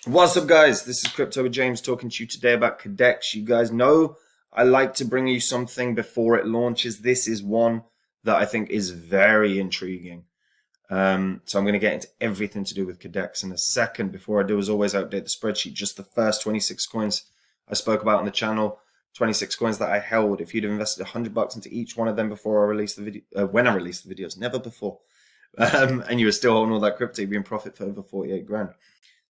What's up, guys? This is Crypto with James talking to you today about Cadex. You guys know I like to bring you something before it launches. This is one that I think is very intriguing. So I'm going to get into everything to do with Cadex in a second. Before I do, as always, I update the spreadsheet. Just the first 26 coins I spoke about on the channel, 26 coins that I held. If you'd have invested $100 into each one of them before I released the video, when I released the videos, never before, and you were still holding all that crypto, you'd be in profit for over 48 grand.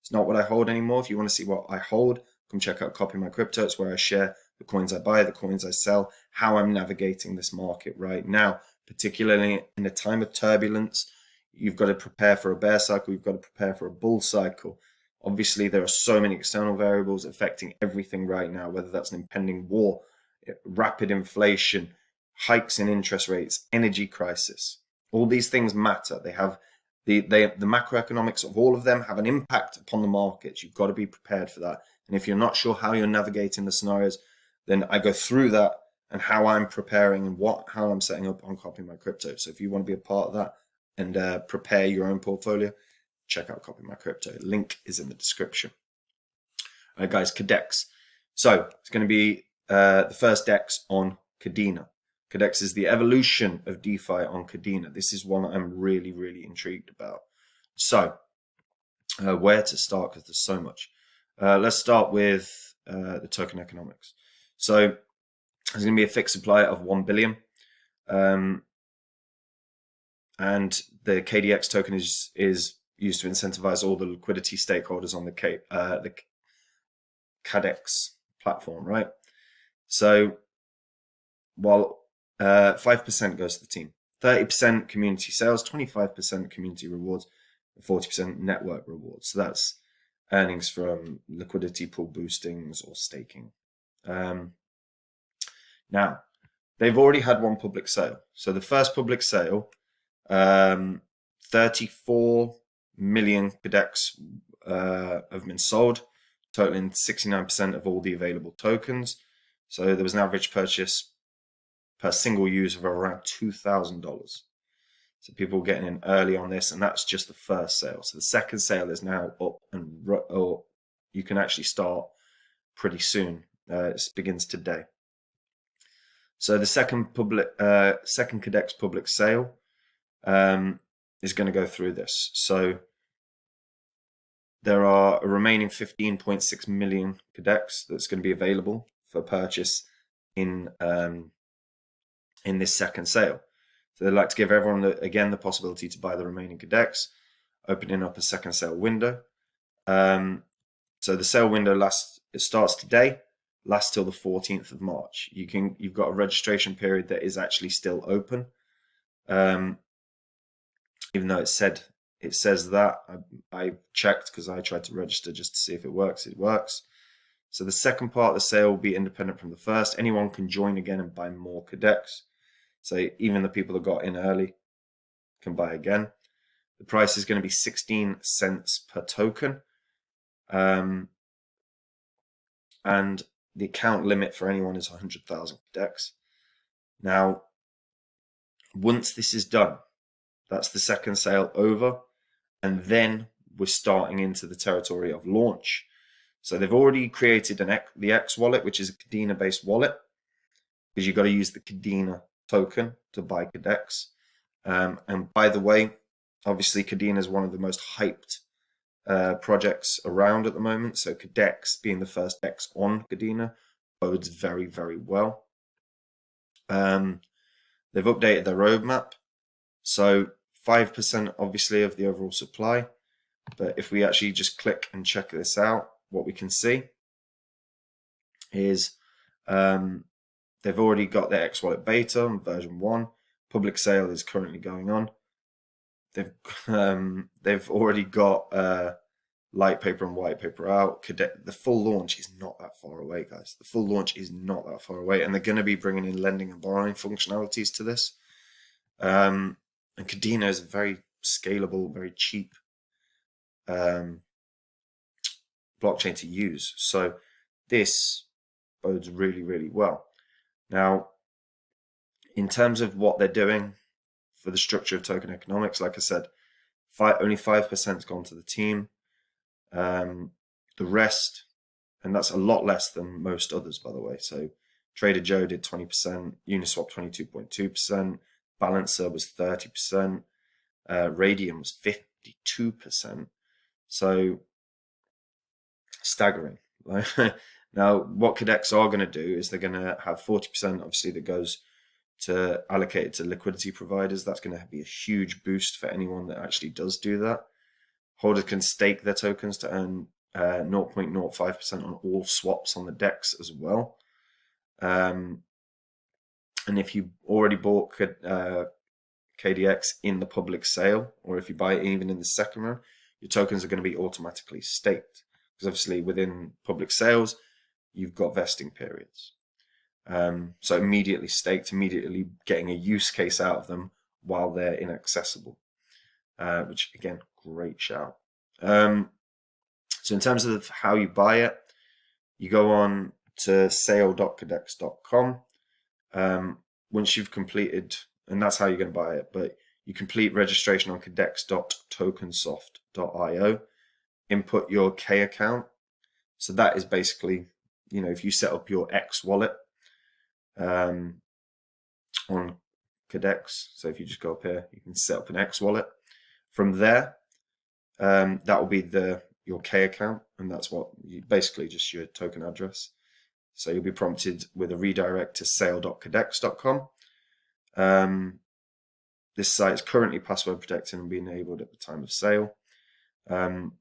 It's not what I hold anymore. If you want to see what I hold, come check out Copy My Crypto. It's where I share the coins I buy, the coins I sell, how I'm navigating this market right now, particularly in a time of turbulence. You've got to prepare for a bear cycle. You've got to prepare for a bull cycle. Obviously, there are so many external variables affecting everything right now, whether that's an impending war, rapid inflation, hikes in interest rates, energy crisis. All these things matter. They have the macroeconomics of all of them have an impact upon the markets. You've got to be prepared for that. And if you're not sure how you're navigating the scenarios, then I go through that and how I'm preparing and how I'm setting up on Copy My Crypto. So if you want to be a part of that and prepare your own portfolio, check out Copy My Crypto. Link is in the description. All right, guys, Cadex. So it's going to be the first DEX on Kadena. Cadex is the evolution of DeFi on Kadena. This is one I'm really, really intrigued about. So, where to start? Because there's so much. Let's start with the token economics. So, there's going to be a fixed supply of 1 billion. And the KDX token is used to incentivize all the liquidity stakeholders on the Cadex platform, right? So, while 5% goes to the team, 30% community sales, 25% community rewards, 40% network rewards. So that's earnings from liquidity pool boostings or staking. Now, they've already had one public sale. So the first public sale, 34 million Cadex have been sold, totaling 69% of all the available tokens. So there was an average purchase per single user of around $2,000. So people were getting in early on this, and that's just the first sale. So the second sale is now up, and you can actually start pretty soon. It begins today. So the second Cadex public sale is going to go through this. So there are a remaining 15.6 million Cadex that's going to be available for purchase in this second sale. So they'd like to give everyone, again, the possibility to buy the remaining Cadex, opening up a second sale window. So the sale window starts today, lasts till the 14th of March. You've got a registration period that is actually still open. Even though it says that, I checked because I tried to register just to see if it works. It works. So the second part of the sale will be independent from the first. Anyone can join again and buy more Cadex. So even the people that got in early can buy again. The price is going to be 16 cents per token. And the account limit for anyone is 100,000 Cadex. Now, once this is done, that's the second sale over. And then we're starting into the territory of launch. So they've already created the X wallet, which is a Kadena-based wallet, because you've got to use the Kadena token to buy Cadex. And by the way, obviously Kadena is one of the most hyped projects around at the moment. So Cadex being the first DEX on Kadena bodes very, very well. They've updated their roadmap. So 5% obviously of the overall supply. But if we actually just click and check this out, what we can see is they've already got their X Wallet beta on version 1. Public sale is currently going on. They've already got light paper and white paper out. The full launch is not that far away, guys. The full launch is not that far away, and they're going to be bringing in lending and borrowing functionalities to this. And Kadena is very scalable, very cheap blockchain to use. So this bodes really, really well. Now, in terms of what they're doing for the structure of token economics, like I said, only 5% has gone to the team. The rest, and that's a lot less than most others, by the way. So Trader Joe did 20%, Uniswap 22.2%, Balancer was 30%, Radium was 52%. So staggering. Now, what Cadex are going to do is they're going to have 40%, obviously, that goes to allocate to liquidity providers. That's going to be a huge boost for anyone that actually does do that. Holders can stake their tokens to earn 0.05% on all swaps on the DEX as well. And if you already bought KDX in the public sale, or if you buy it even in the second round, your tokens are going to be automatically staked. Because obviously within public sales, you've got vesting periods. So immediately staked, immediately getting a use case out of them while they're inaccessible, which again, great shout. So in terms of how you buy it, you go on to sale.cadex.com. Once you've completed, and that's how you're going to buy it, but you complete registration on cadex.tokensoft.io, input your K account. So that is basically, if you set up your X wallet on Cadex, so if you just go up here, you can set up an X wallet. From there, that will be your K account, and that's basically just your token address. So you'll be prompted with a redirect to sale.cadex.com. This site is currently password protected and will be enabled at the time of sale. And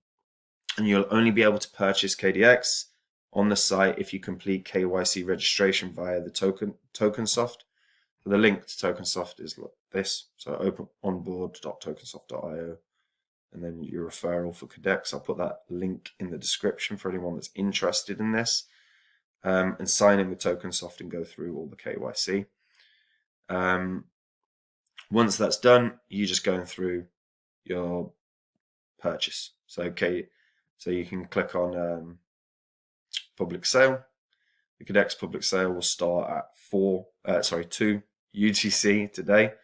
you'll only be able to purchase KDX on the site if you complete KYC registration via the Tokensoft. The link to Tokensoft is like this. So open onboard.tokensoft.io. And then your referral for Cadex. I'll put that link in the description for anyone that's interested in this. And sign in with Tokensoft and go through all the KYC. Once that's done, you're just going through your purchase. So you can click on public sale. The Cadex public sale will start at 2 UTC today.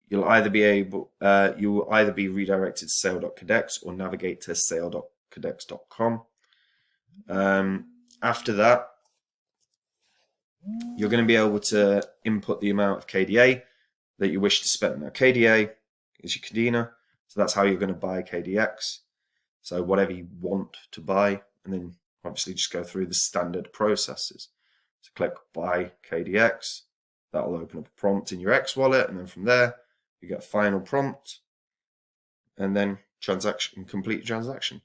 You'll either be redirected to sale.cadex or navigate to sale.cadex.com. After that, you're going to be able to input the amount of KDA that you wish to spend. Now, KDA is your Kadena, so that's how you're going to buy KDX. So whatever you want to buy, and then obviously just go through the standard processes. So click buy KDX. That'll open up a prompt in your X wallet, and then from there, you get a final prompt, and then complete transaction.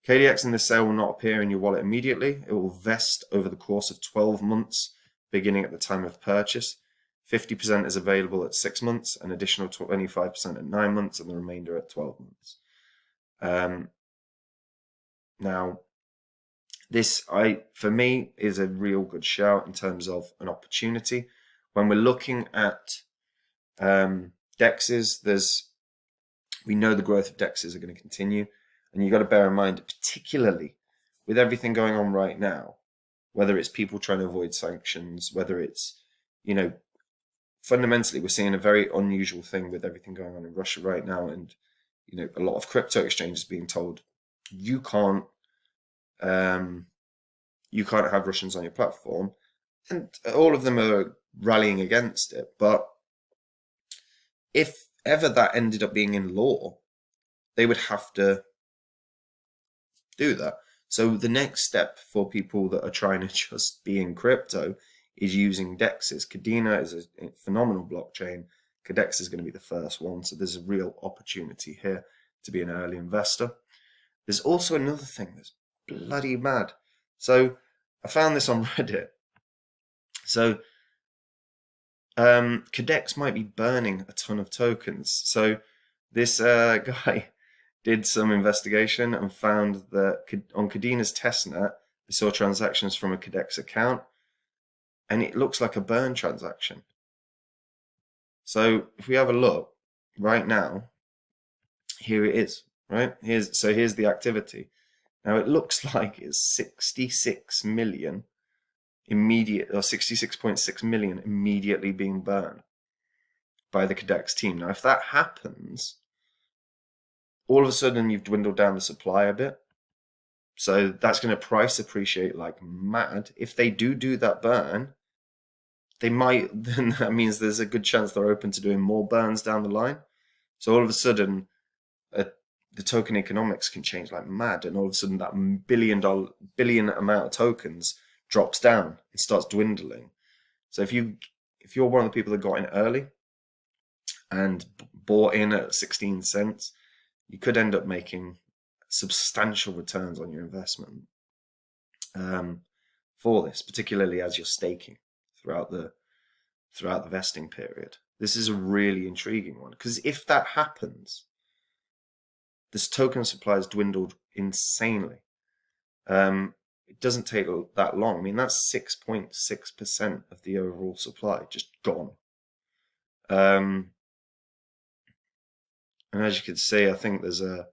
KDX in this sale will not appear in your wallet immediately. It will vest over the course of 12 months, beginning at the time of purchase. 50% is available at 6 months, an additional 25% at 9 months, and the remainder at 12 months. Now, this, for me, is a real good shout in terms of an opportunity. When we're looking at DEXs, we know the growth of DEXs are going to continue. And you've got to bear in mind, particularly with everything going on right now, whether it's people trying to avoid sanctions, whether it's, fundamentally, we're seeing a very unusual thing with everything going on in Russia right now. And, a lot of crypto exchanges being told, you can't have Russians on your platform. And all of them are rallying against it. But if ever that ended up being in law, they would have to do that. So the next step for people that are trying to just be in crypto is using DEXs. Kadena is a phenomenal blockchain. Cadex is going to be the first one. So there's a real opportunity here to be an early investor. There's also another thing that's bloody mad. So I found this on Reddit. So Cadex might be burning a ton of tokens. So this guy did some investigation and found that on Kadena's testnet, they saw transactions from a Cadex account, and it looks like a burn transaction. So if we have a look right now, here it is, right? Here's the activity. Now it looks like it's 66 million immediate, or 66.6 million immediately being burned by the Cadex team. Now, if that happens, all of a sudden you've dwindled down the supply a bit. So that's going to price appreciate like mad. If they do that burn, they might, then that means there's a good chance they're open to doing more burns down the line. So all of a sudden, the token economics can change like mad, and all of a sudden that billion amount of tokens drops down and starts dwindling. So if you're one of the people that got in early and bought in at 16 cents, you could end up making substantial returns on your investment for this, particularly as you're staking throughout the vesting period. This is a really intriguing one, because if that happens, this token supply has dwindled insanely. It doesn't take that long. I mean, that's 6.6% of the overall supply just gone. And as you can see, I think there's a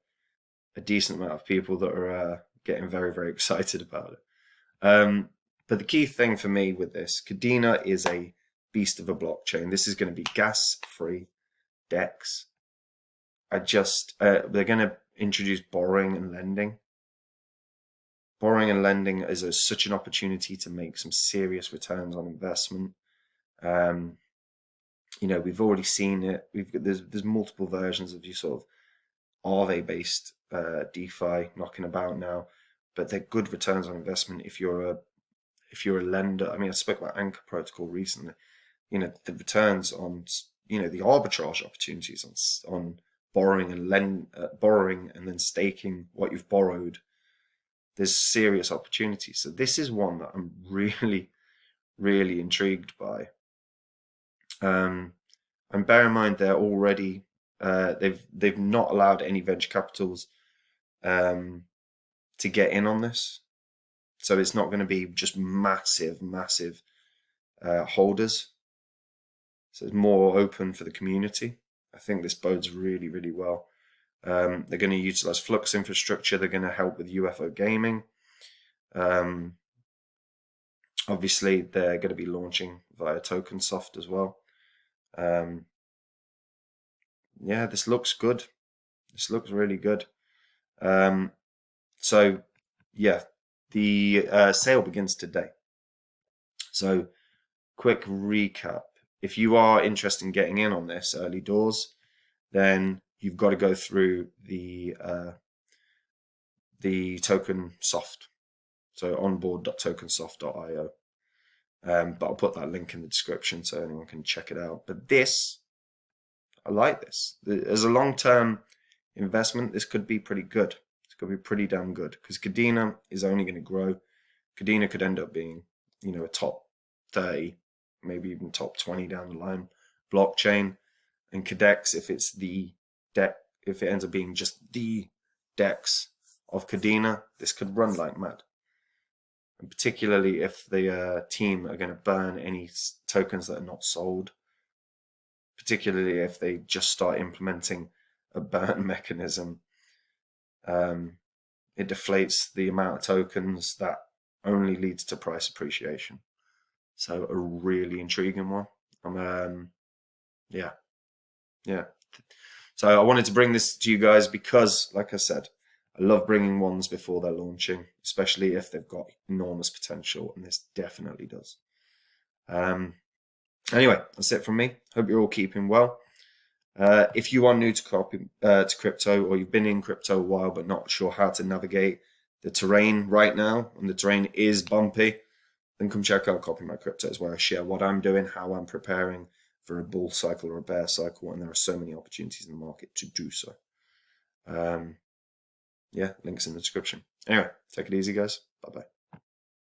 decent amount of people that are getting very, very excited about it. But the key thing for me with this, Kadena is a beast of a blockchain. This is going to be gas-free DEX. They're going to introduce borrowing and lending. Borrowing and lending is such an opportunity to make some serious returns on investment. We've already seen it. There's multiple versions of your sort of Aave-based DeFi knocking about now, but they're good returns on investment if you're a lender. I mean, I spoke about Anchor Protocol recently. The returns on the arbitrage opportunities on borrowing and then staking what you've borrowed. There's serious opportunities. So this is one that I'm really, really intrigued by. And bear in mind, they're already they've not allowed any venture capitals to get in on this. So it's not going to be just massive holders. So it's more open for the community. I think this bodes really, really well. They're going to utilize Flux infrastructure. They're going to help with UFO gaming. Obviously, they're going to be launching via Tokensoft as well. Yeah, this looks good. This looks really good. So, yeah, the sale begins today. So, quick recap. If you are interested in getting in on this early doors, then you've got to go through the Tokensoft. So onboard.tokensoft.io. But I'll put that link in the description so anyone can check it out. But this, I like this. As a long-term investment, this could be pretty good. It's going to be pretty damn good, because Kadena is only going to grow. Kadena could end up being, a top 30, maybe even top 20 down the line blockchain. And Cadex, if it ends up being just the DEX of Kadena, this could run like mad. And particularly if the team are going to burn any tokens that are not sold, particularly if they just start implementing a burn mechanism, it deflates the amount of tokens that only leads to price appreciation. So a really intriguing one. Yeah. So I wanted to bring this to you guys because, like I said, I love bringing ones before they're launching, especially if they've got enormous potential, and this definitely does. Anyway, that's it from me. Hope you're all keeping well. If you are new to crypto, or you've been in crypto a while but not sure how to navigate the terrain right now, and the terrain is bumpy, then come check out Copy My Cryptos, where I share what I'm doing, how I'm preparing for a bull cycle or a bear cycle, and there are so many opportunities in the market to do so. Yeah, links in the description. Anyway, take it easy, guys. Bye-bye.